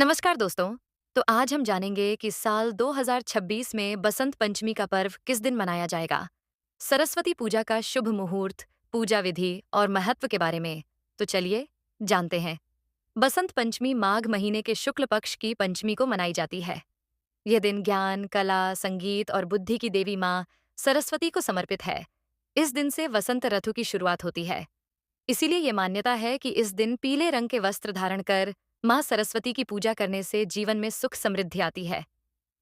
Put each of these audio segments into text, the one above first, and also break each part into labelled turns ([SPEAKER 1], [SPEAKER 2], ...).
[SPEAKER 1] नमस्कार दोस्तों। तो आज हम जानेंगे कि साल 2026 में बसंत पंचमी का पर्व किस दिन मनाया जाएगा। सरस्वती पूजा का शुभ मुहूर्त, पूजा विधि और महत्व के बारे में। तो चलिए जानते हैं। बसंत पंचमी माघ महीने के शुक्ल पक्ष की पंचमी को मनाई जाती है। यह दिन ज्ञान, कला, संगीत और बुद्धि की देवी माँ सरस्वती को समर्पित है। इस दिन से वसंत ऋतु की शुरुआत होती है। इसीलिए ये मान्यता है कि इस दिन पीले रंग के वस्त्र धारण कर माँ सरस्वती की पूजा करने से जीवन में सुख समृद्धि आती है।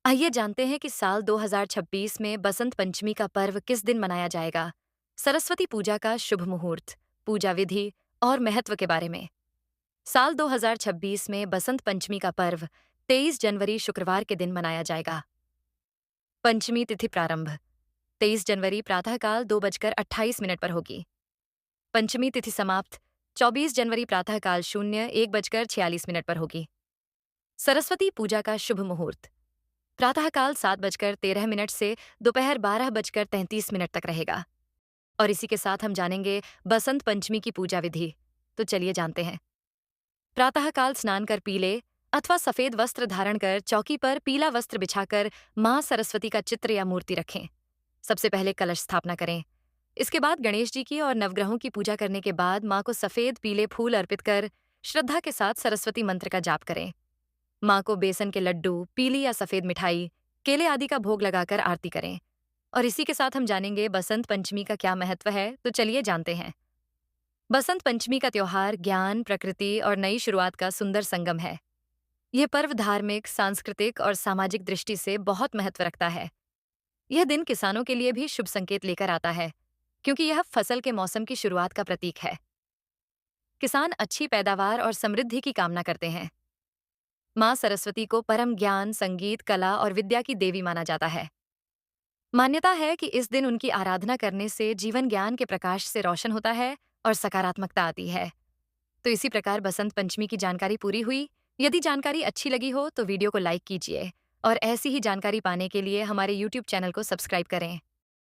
[SPEAKER 1] आइए जानते हैं कि साल 2026 में बसंत पंचमी का पर्व किस दिन मनाया जाएगा। सरस्वती पूजा का शुभ मुहूर्त, पूजा विधि और महत्व के बारे में। साल 2026 में बसंत पंचमी का पर्व 23 जनवरी शुक्रवार के दिन मनाया जाएगा। पंचमी तिथि प्रारंभ 23 जनवरी प्रातःकाल 2:28 पर होगी। पंचमी तिथि समाप्त 24 जनवरी प्रातःकाल 01:46 पर होगी। सरस्वती पूजा का शुभ मुहूर्त प्रातःकाल 7:13 से दोपहर 12:33 तक रहेगा। और इसी के साथ हम जानेंगे बसंत पंचमी की पूजा विधि। तो चलिए जानते हैं। प्रातःकाल स्नान कर पीले अथवा सफेद वस्त्र धारण कर चौकी पर पीला वस्त्र बिछाकर माँ सरस्वती का चित्र या मूर्ति रखें। सबसे पहले कलश स्थापना करें। इसके बाद गणेश जी की और नवग्रहों की पूजा करने के बाद माँ को सफेद पीले फूल अर्पित कर श्रद्धा के साथ सरस्वती मंत्र का जाप करें। माँ को बेसन के लड्डू, पीली या सफेद मिठाई, केले आदि का भोग लगाकर आरती करें। और इसी के साथ हम जानेंगे बसंत पंचमी का क्या महत्व है। तो चलिए जानते हैं। बसंत पंचमी का त्योहार ज्ञान, प्रकृति और नई शुरुआत का सुंदर संगम है। यह पर्व धार्मिक, सांस्कृतिक और सामाजिक दृष्टि से बहुत महत्व रखता है। यह दिन किसानों के लिए भी शुभ संकेत लेकर आता है, क्योंकि यह फसल के मौसम की शुरुआत का प्रतीक है। किसान अच्छी पैदावार और समृद्धि की कामना करते हैं। माँ सरस्वती को परम ज्ञान, संगीत, कला और विद्या की देवी माना जाता है। मान्यता है कि इस दिन उनकी आराधना करने से जीवन ज्ञान के प्रकाश से रोशन होता है और सकारात्मकता आती है। तो इसी प्रकार बसंत पंचमी की जानकारी पूरी हुई। यदि जानकारी अच्छी लगी हो तो वीडियो को लाइक कीजिए और ऐसी ही जानकारी पाने के लिए हमारे YouTube चैनल को सब्सक्राइब करें।